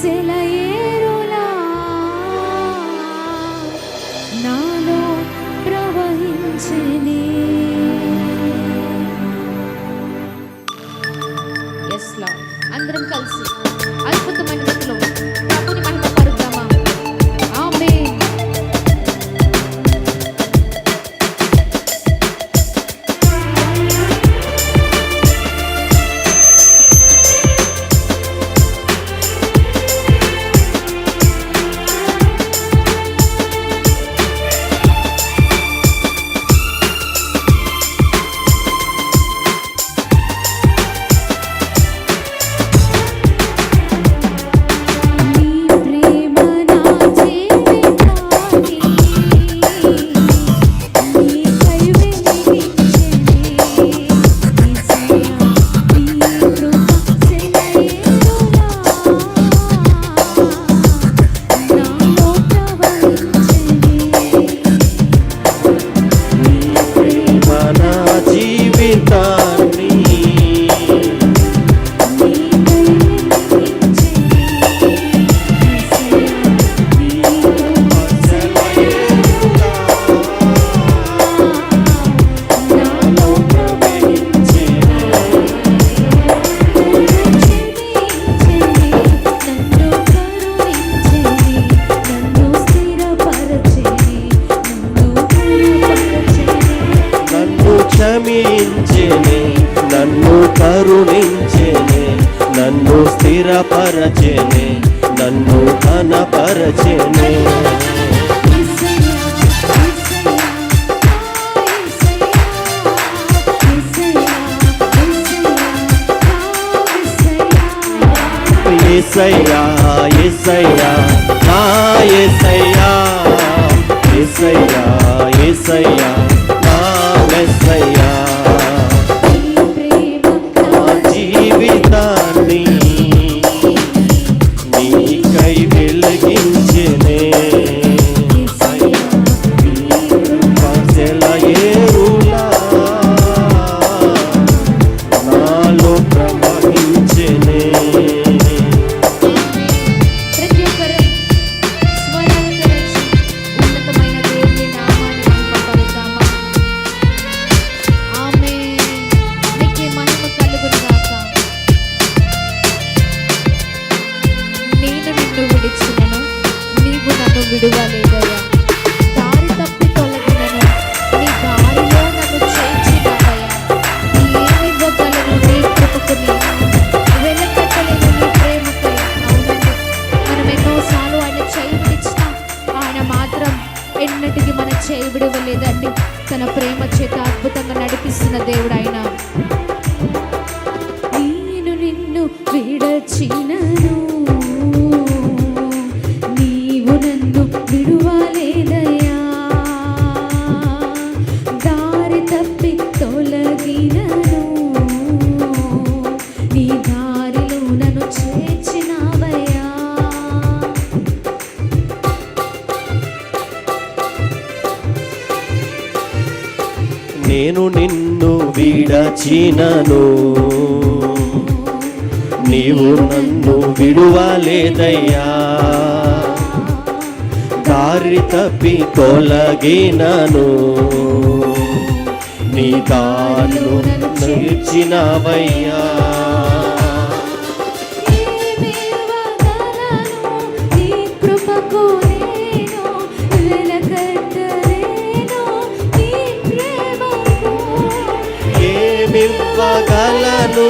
సెలయేరులా నాలో ప్రవహించెనే. yes lord అందరం కలిసి అద్భుతమైన రీతిలో ప్రభుని మహిమ పరుద్దామా. ఆమేన్. క్షమించెనే, నన్ను కరుణించెనే, నన్ను స్థిరపరచెనే, నన్ను ఘనపరచెనే. యేసయ్యా యేసయ్యా నా యేసయ్యా, యేసయ్యా యేసయ్యా నా మెస్సయ్యా. నా జీవితాన్ని నీకై వెలిగించెనే, సెలయేరులా నాలో ప్రవహించెనే. విడువలేదయ్యా, దారి తప్పి తొలగినను నీ దారిలో నన్ను చేర్చినవయ్యా. ఏమివ్వగలను నీ కృపకు నేను, వెలకట్టలేను నీ ప్రేమకై. అవునండి, మనం ఎన్నోసార్లు ఆయన చేయి విడిచిన ఆయన మాత్రం ఎన్నటికీ మన చేయి విడవలేదండి. తన ప్రేమ చేత అద్భుతంగా నడిపిస్తున్న దేవుడు ఆయన. నేను నిన్ను విడచినను, విడువలేదయ్యా, దారి తప్పి తొలగినను నీ దారిలో నన్ను చేర్చినవయ్యా. నేను నిన్ను విడచినను, నీవు నన్ను విడువలేదయ్యా, దారి తప్పి తొలగినను నీ దారిలో నడిచినవయ్యా. ఏమివ్వగలను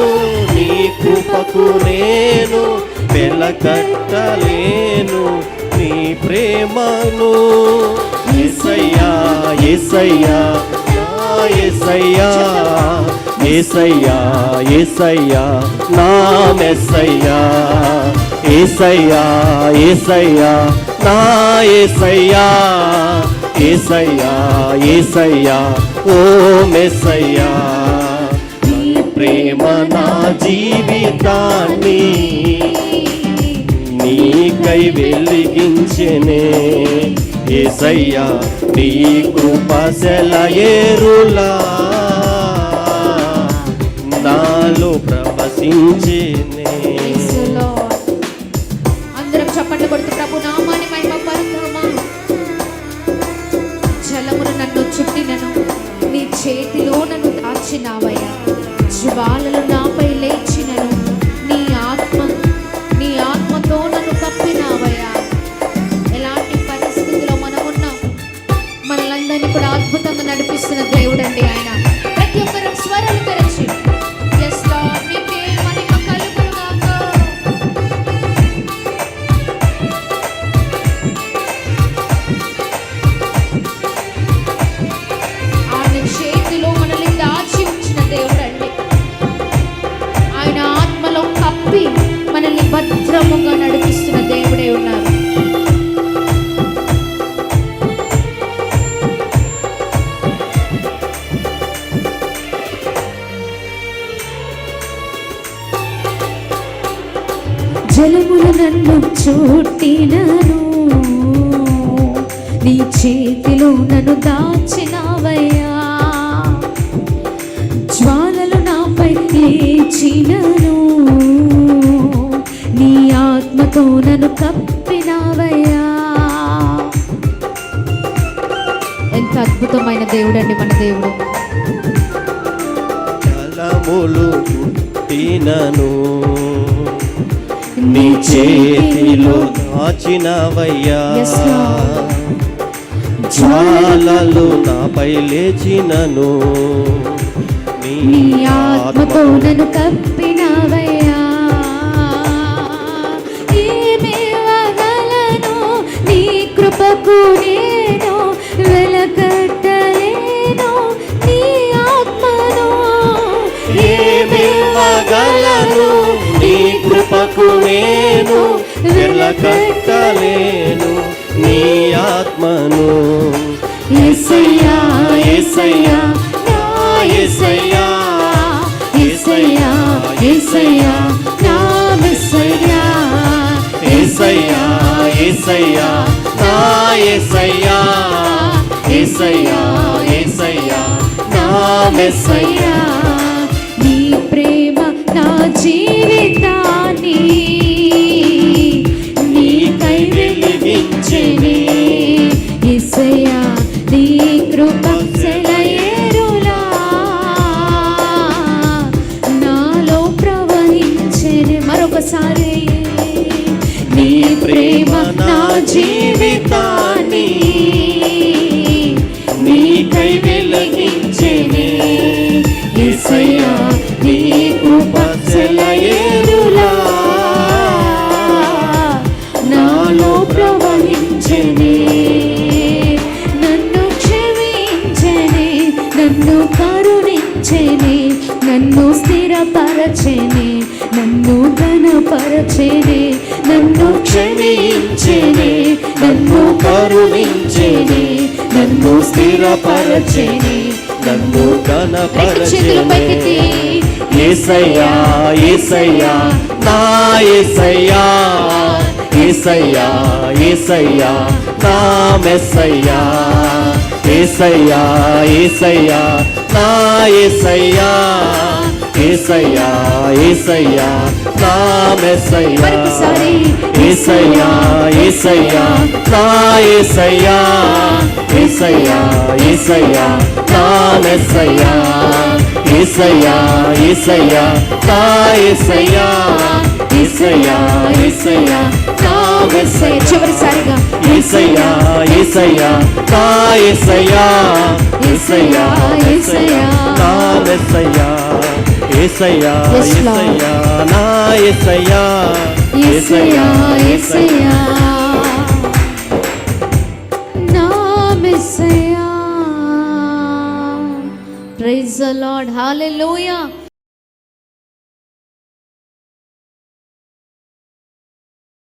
నీ కృపకు నేను, వెలకట్టలేను నీ ప్రేమను. యేసయ్యా యేసయ్యా నా యేసయ్యా, యేసయ్యా యేసయ్యా నా మెస్సయ్యా. యేసయ్యా యేసయ్యా నా యేసయ్యా, యేసయ్యా యేసయ్యా ఓ మెస్సయ్యా. నీ ప్రేమ నా జీవితాన్ని నీకై వెలిగించెనే. యేసయ్యా నీ కృప సెలయేరులా నాలో ప్రవశించెనే. జలములు నన్ను చుట్టినను, నీ చేతిలో నన్ను దాచినావయ్యా. జ్వాలలు నాపై లేచినను, నీ ఆత్మతో నన్ను కప్పినావయ్యా. ఎంత అద్భుతమైన దేవుడండి మన దేవుడు. జలములు చుట్టినను, నీ చేతిలో దాచినవయ్యా. Yes, Lord. జ్వాలలు నాపై లేచినను, నీ ఆత్మతో నన్ను కప్పినావయ్యా. ఏమివ్వగలను నీ కృపకు నేను, వెలకట్టలేను నీ ఆత్మను. ఏమివ్వగలను నీ కృపకు నేను, వెలకట్టలేను నీ ఆత్మను. యేసయ్యా యేసయ్యా నా యేసయ్యా, యేసయ్యా యేసయ్యా నా మెస్సయ్యా. యేసయ్యా యేసయ్యా నా యేసయ్యా, యేసయ్యా యేసయ్యా నా మెస్సయ్యా. నీ ప్రేమ నా జీవితాన్ని నీకై వెలిగించెనే. యేసయ్యా నీ కృప సెలయేరులా నాలో ప్రవహించెనే. మరొకసారి నీ ప్రేమ నా జీవితాన్ని నీకై వెలిగించెనే. యేసయ్యా నీ కృప సెలయేరులా నాలో ప్రవహించెనే. నన్ను క్షమించెనే, నన్ను కరుణించెనే, నన్ను స్థిరపరచెనే, నన్ను ఘనపరచెనే. నన్ను క్షమించెనే, నన్ను కరుణించెనే, నన్ను స్థిరపరచెనే, నన్ను ఘనపరచెనే. యేసయ్యా యేసయ్యా నా యేసయ్యా, యేసయ్యా యేసయ్యా నా మెస్సయ్యా. యేసయ్యా యేసయ్యా నా యేసయ్యా, యేసయ్యా యేసయ్యా నా మెస్సయ్యా. యేసయ్యా యేసయ్యా నా యేసయ్యా, యేసయ్యా యేసయ్యా నా మెస్సయ్యా. యేసయ్యా యేసయ్యా నా యేసయ్యా, యేసయ్యా యేసయ్యా నా మెస్సయ్యా. చివరిసారిగా యేసయ్యా యేసయ్యా నా యేసయ్యా, యేసయ్యా యేసయ్యా నా మెస్సయ్యా. యేసయ్యా Yes, Lord. యేసయ్యా నా యేసయ్యా, యేసయ్యా యేసయ్యా నా మెస్సయ్యా. Praise the Lord, hallelujah.